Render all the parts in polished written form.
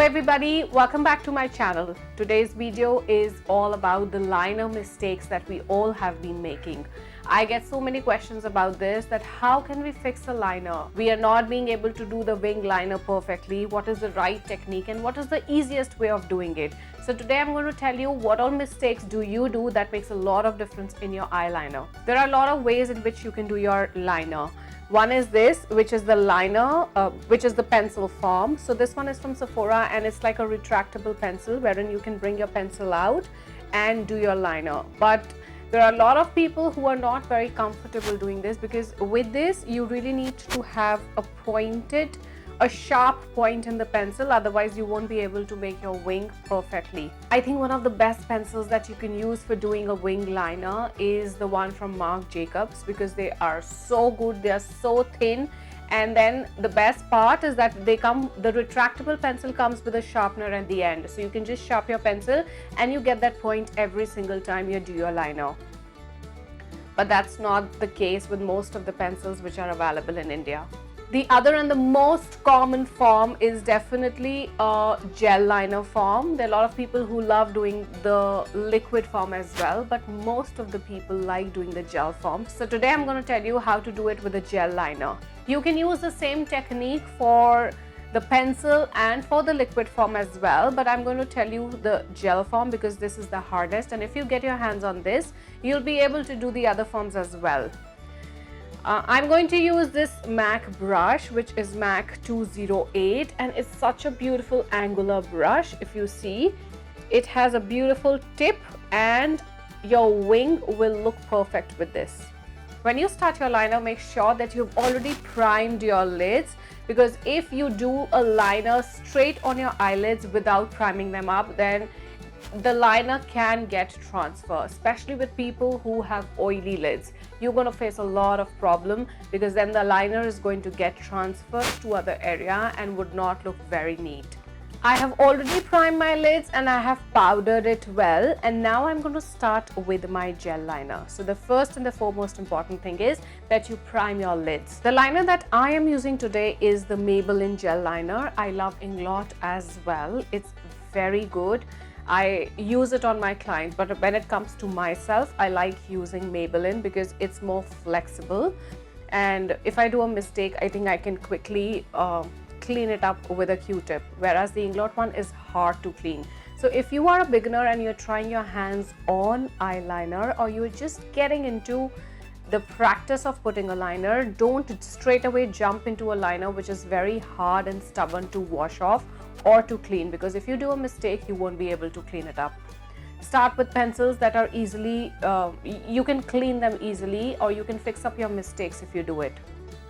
everybody, welcome back to my channel. Today's video is all about the liner mistakes that we all have been making. I get so many questions about this, that how can we fix a liner? We are not being able to do the wing liner perfectly. What is the right technique and what is the easiest way of doing it? So today I'm going to tell you what all mistakes do you do that makes a lot of difference in your eyeliner. There are a lot of ways in which you can do your liner. One is this, which is the liner, which is the pencil form. So this one is from Sephora and it's like a retractable pencil wherein you can bring your pencil out and do your liner. But there are a lot of people who are not very comfortable doing this, because with this you really need to have a sharp point in the pencil, otherwise you won't be able to make your wing perfectly. I think one of the best pencils that you can use for doing a wing liner is the one from Marc Jacobs, because they are so good, they are so thin. And then the best part is that the retractable pencil comes with a sharpener at the end, so you can just sharpen your pencil and you get that point every single time you do your liner. But that's not the case with most of the pencils which are available in India. The other and the most common form is definitely a gel liner form. There are a lot of people who love doing the liquid form as well, but most of the people like doing the gel form. So today I'm going to tell you how to do it with a gel liner. You can use the same technique for the pencil and for the liquid form as well, but I'm going to tell you the gel form because this is the hardest, and if you get your hands on this, you'll be able to do the other forms as well. I'm going to use this MAC brush, which is MAC 208, and it's such a beautiful angular brush. If you see, it has a beautiful tip and your wing will look perfect with this. When you start your liner, make sure that you've already primed your lids, because if you do a liner straight on your eyelids without priming them up, then the liner can get transfer, especially with people who have oily lids. You're going to face a lot of problem, because then the liner is going to get transferred to other area and would not look very neat. I have already primed my lids and I have powdered it well, and now I'm going to start with my gel liner. So the first and the foremost important thing is that you prime your lids. The liner that I am using today is the Maybelline gel liner. I love Inglot as well. It's very good. I use it on my clients, but when it comes to myself, I like using Maybelline because it's more flexible, and if I do a mistake, I think I can quickly clean it up with a Q-tip, whereas the Inglot one is hard to clean. So if you are a beginner and you're trying your hands on eyeliner, or you're just getting into the practice of putting a liner, don't straight away jump into a liner which is very hard and stubborn to wash off or to clean, because if you do a mistake, you won't be able to clean it up. Start with pencils that are easily, you can clean them easily, or you can fix up your mistakes if you do it.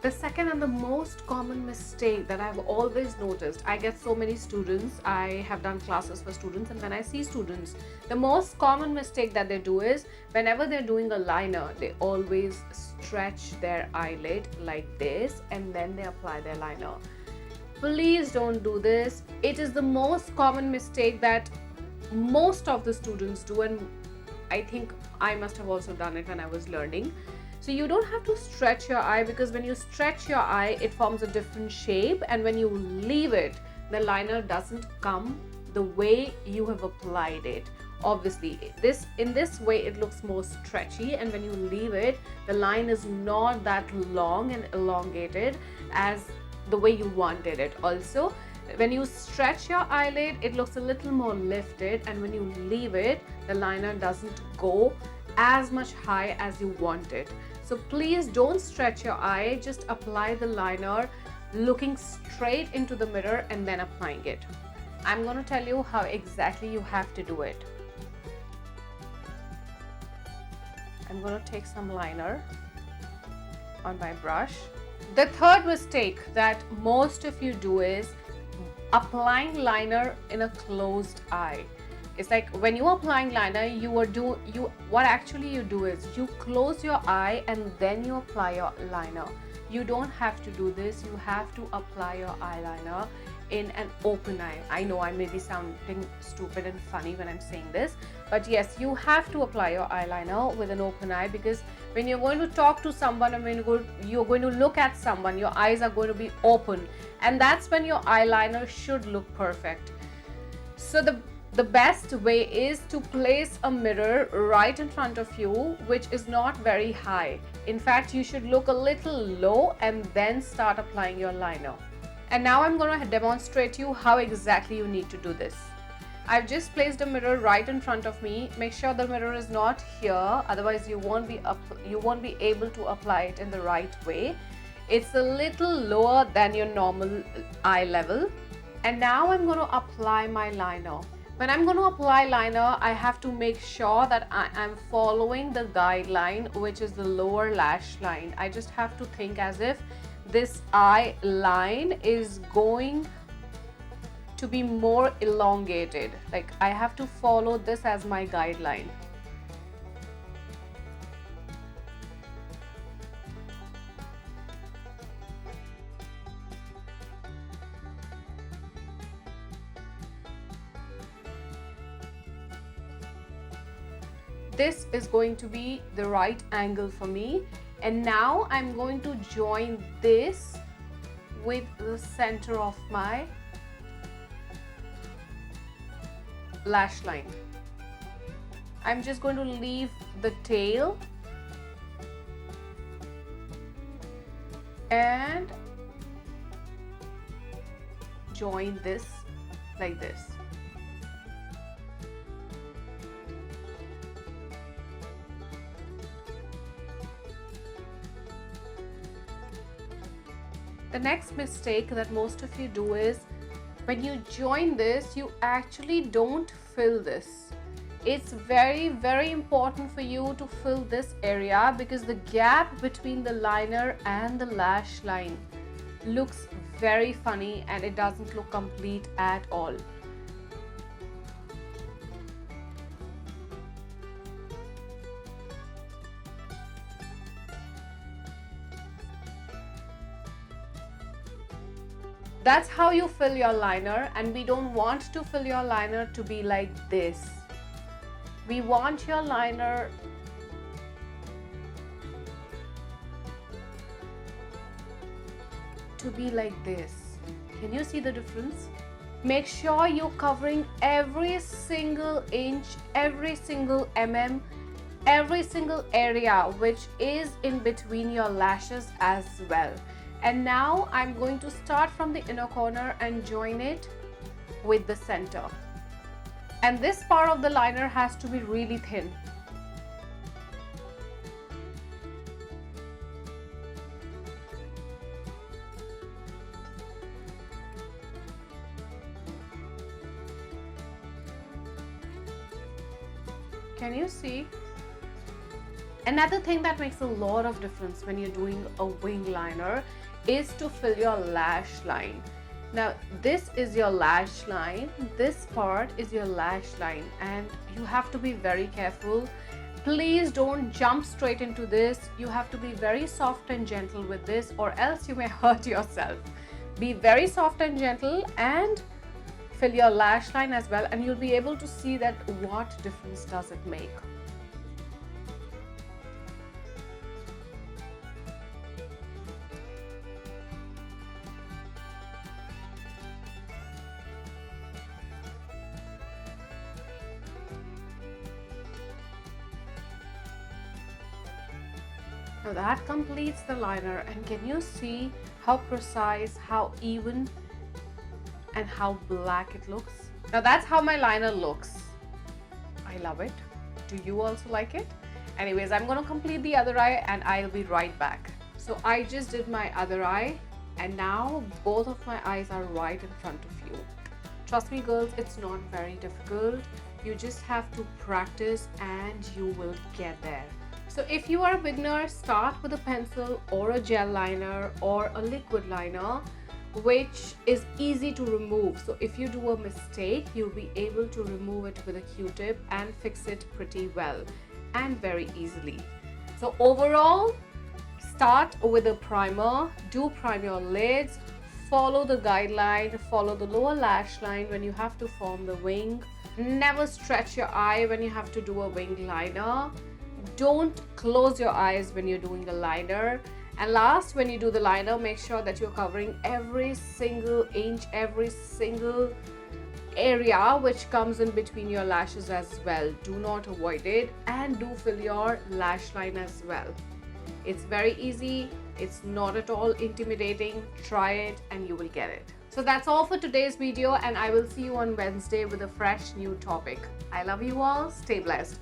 The second and the most common mistake that I've always noticed, I get so many students, I have done classes for students, and when I see students, the most common mistake that they do is, whenever they're doing a liner, they always stretch their eyelid like this and then they apply their liner. Please don't do this. It is the most common mistake that most of the students do, and I think I must have also done it when I was learning. So you don't have to stretch your eye, because when you stretch your eye, it forms a different shape, and when you leave it, the liner doesn't come the way you have applied it. Obviously, in this way it looks more stretchy, and when you leave it, the line is not that long and elongated as the way you wanted it. Also, when you stretch your eyelid, it looks a little more lifted, and when you leave it, the liner doesn't go as much high as you want it. So please don't stretch your eye, just apply the liner looking straight into the mirror and then applying it. I'm going to tell you how exactly you have to do it. I'm going to take some liner on my brush. The third mistake that most of you do is applying liner in a closed eye. It's like when you're applying liner, what actually you do is you close your eye and then you apply your liner. You don't have to do this. You have to apply your eyeliner in an open eye. I know I may be sounding stupid and funny when I'm saying this, but yes, you have to apply your eyeliner with an open eye, because when you're going to talk to someone and when you're going to look at someone, your eyes are going to be open, and that's when your eyeliner should look perfect. So the best way is to place a mirror right in front of you, which is not very high. In fact, you should look a little low and then start applying your liner. And now I'm going to demonstrate you how exactly you need to do this. I've just placed a mirror right in front of me. Make sure the mirror is not here, otherwise you won't be able to apply it in the right way. It's a little lower than your normal eye level. And now I'm going to apply my liner. When I'm going to apply liner, I have to make sure that I am following the guideline, which is the lower lash line. I just have to think as if this eye line is going to be more elongated. Like I have to follow this as my guideline. This is going to be the right angle for me. And now I'm going to join this with the center of my lash line. I'm just going to leave the tail and join this like this. The next mistake that most of you do is when you join this, you actually don't fill this. It's very, very important for you to fill this area because the gap between the liner and the lash line looks very funny and it doesn't look complete at all. That's how you fill your liner, and we don't want to fill your liner to be like this. We want your liner to be like this. Can you see the difference? Make sure you're covering every single inch, every single mm, every single area which is in between your lashes as well. And now I'm going to start from the inner corner and join it with the center. And this part of the liner has to be really thin. Can you see? Another thing that makes a lot of difference when you're doing a wing liner is to fill your lash line. Now this is your lash line, this part is your lash line, and you have to be very careful. Please don't jump straight into this. You have to be very soft and gentle with this, or else you may hurt yourself. Be very soft and gentle and fill your lash line as well, and you'll be able to see that what difference does it make. Now that completes the liner, and can you see how precise, how even, and how black it looks? Now that's how my liner looks. I love it. Do you also like it? Anyways, I'm going to complete the other eye and I'll be right back. So I just did my other eye, and now both of my eyes are right in front of you. Trust me girls, it's not very difficult. You just have to practice and you will get there. So if you are a beginner, start with a pencil or a gel liner or a liquid liner, which is easy to remove. So if you do a mistake, you'll be able to remove it with a Q-tip and fix it pretty well and very easily. So overall, start with a primer, do prime your lids, follow the guideline, follow the lower lash line when you have to form the wing. Never stretch your eye when you have to do a wing liner. Don't close your eyes when you're doing a liner. And last, when you do the liner, make sure that you're covering every single inch, every single area which comes in between your lashes as well. Do not avoid it, and do fill your lash line as well. It's very easy. It's not at all intimidating. Try it and you will get it. So that's all for today's video, and I will see you on Wednesday with a fresh new topic. I love you all. Stay blessed.